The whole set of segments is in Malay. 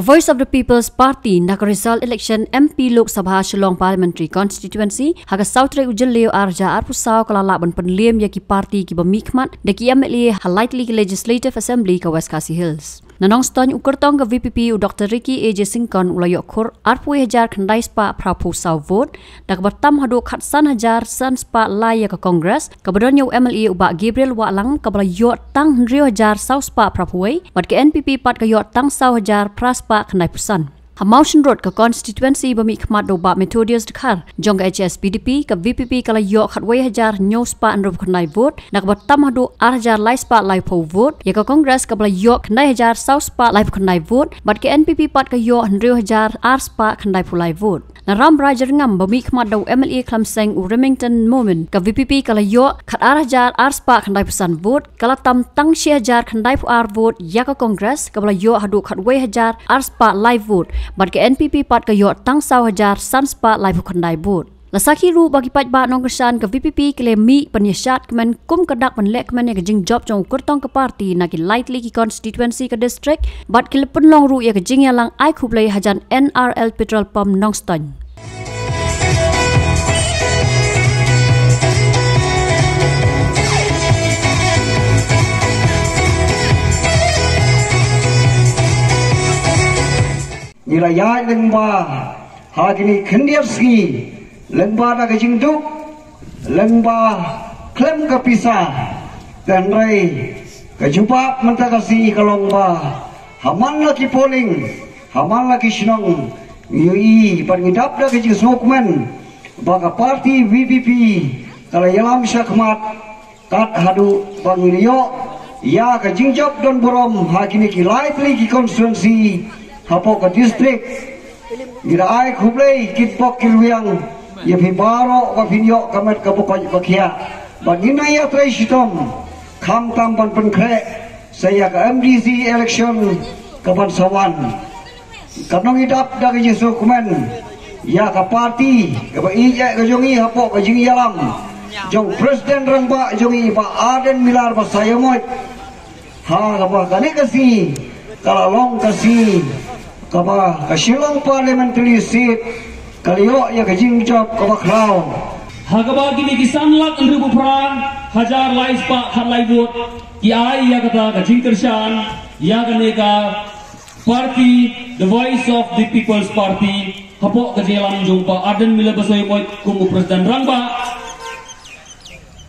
Voice of the People's Party nak result election MP Lok Sabha Shillong Parliamentary Constituency haga sautre ujel leo arja arpusau kalala ban penliem yaki parti ki bamikmat deki MLA Highlightly Legislative Assembly ka West Khasi Hills. Nanong stony ukertong ke VPP Dr. Ricky A.J. Singkon ulayok khur arpui hajar khandai spa prapu sau vote dak bertam hadu khatsan hajar san spa laya ke Kongres kebetulan yu MLA ubak Gabriel Walang kabala yot tang hendrio hajar sau spa prapuai mat ke NPP pat ke yot tang sau hajar praspa khandai pusan. Mountain Road ke konstituensi bamikmat do bak Methodius Dekhar jong ke HS PDP ke VPP kala yok khatwai hajar nyo spa andro khandai vote dak bertam hadu hajar lai spa lai po vote ya ke Kongres kabala yok khandai hajar sau spa lai khandai vote mat ke NPP pat ke yok hendrio hajar spa khandai pulai vote. Naram Rajar ngam bamikmat do MLA Klamseng u Remington Moment ke VPP kala yok khat hajar spa khandai pusan vote kala tam tang shi hajar khandai pu vote ya ke Kongres kabala yok hadu khatwai hajar spa lai vote bat ke NPP pat ke yok tang sau hajar san spa lai pu khandai vote. Lasaki ru bagi pat ba nong kesan ke VPP klemi penyesat kemen kum kedak penlek kemen ya kejing job jong kurtong ke parti naki lightly ki constituency ke district bat ke lepun long ru ya kejing yalang ai kublai hajan NRL petrol pump nong ston. Nilai lengba hagini kendiaski lengba da kejing duk lengba klem ke pisah dan rai kejubap mentakasi kalongba haman lagi polling haman lagi senang yui pangidap da kejing sokmen baka parti VPP kalau yalam syakmat kat hadu pangilio ya kejing job don borom hagini ki lightly ki konstituensi hapo ke distrik gira ai khublei kitpok kilwiang ye phibaro wa phinyo kamet ka pokoj pakhia bagina ya trai sitom kham tam ban penkre saya ke MDC election ke Bansawan kanong idap da ke Yesu kumen ya ka parti ke ba ije ke jongi hapo ke jingi yalam jong presiden rangba jongi ba Aden Milar ba sayamoy ha ka ba kali kasi kalalong kasi kaba Shillong Parliamentary seat kaliyo ya kajing job kaba kraw hagaba gini kisan lak ribu perang hajar lai spa hat lai vote ki ai ya kata kajing tersan ya ganeka party the voice of the people's party hapo kajelang jumpa Aden Mila basoy moy kumu presiden rangba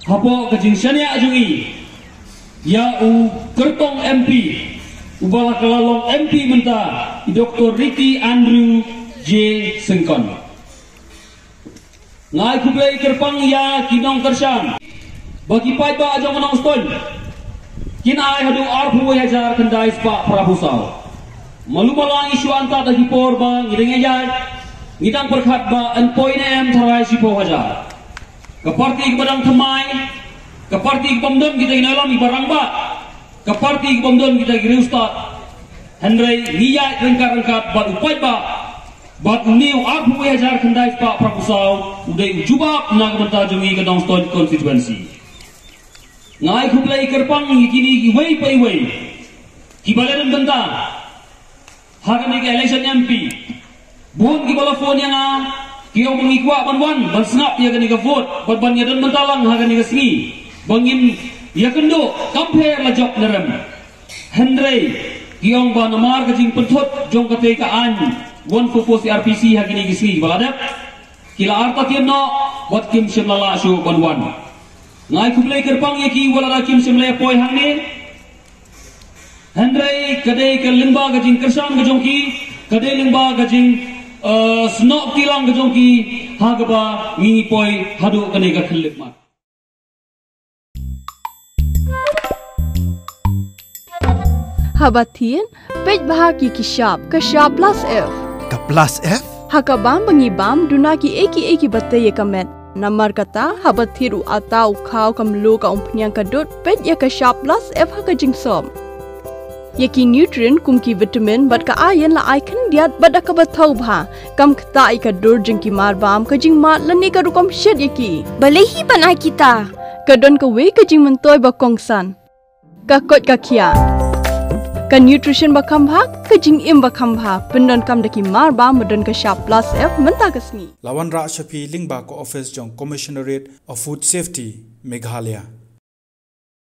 hapo kajing syania ajungi ya u kertong MP ubala kelalong MP menta Dr. Ricky Andrew J. Singkon ngai kublai kerpang ya kinong kersan bagi pai ba ajong nong stol kin ai hadu arpu hajar kendai spa prabusau malumalang isu anta da hipor ba ngideng ajai ngidang perkhat ba an point em tharai sipo hajar ke parti badang thamai ke parti bomdon kita inalam ibarang ba ke parti bomdon kita giri ustad Henry niya rengkat-rengkat bat upai ba bat uniu arpu hajar kendai pak prabusau udai ujubab na kementa jungi ke Dongston constituency ngai kuplai kerpang kini wei pai wei ki baladan bentang hagan ke election MP bun ki bala phone yang kio mengikwa banwan bersengap ya ke vote bat ban yadan bentalang hagan ke singi bangin ya kendo compare la job nerem Henry kiong ba namar kajing pentot jong kate ka an one for CRPC hagini gisi baladap kila arta kieno wat kim semlala shu banwan ngai kublai kerpang yaki wala kim semlaya poi hangne Henry kade ke limba kajing kersan gajongki kade limba kajing snok tilang gajongki hagaba ngi poi hadu kane ka khilip mat Habatin, pej bahagi kishap, kashap plus F. Ka plus F? Hakabam bangibam dunaki eki batte ye kamet. Namar kata habathiru atau khau kamlu ka umpnyang kadut pej ya kashap plus F hakajing som. Yaki nutrient kumki vitamin bat ka ayan la icon diat bada ka bathau bha kam kta i ka dur jingki mar bam ka jing mat lani ka rukom shed yaki. Balehi banai kita. Kadon ka we ka jing mentoy ba kongsan. Ka kot ka kia. Ka nutrition bakam bha ka jing im bakam bha pendon kam daki mar ba modon ka sharp plus F menta kasni. Lawan Ra Shafi lingba ko office jong Commissionerate of Food Safety Meghalaya.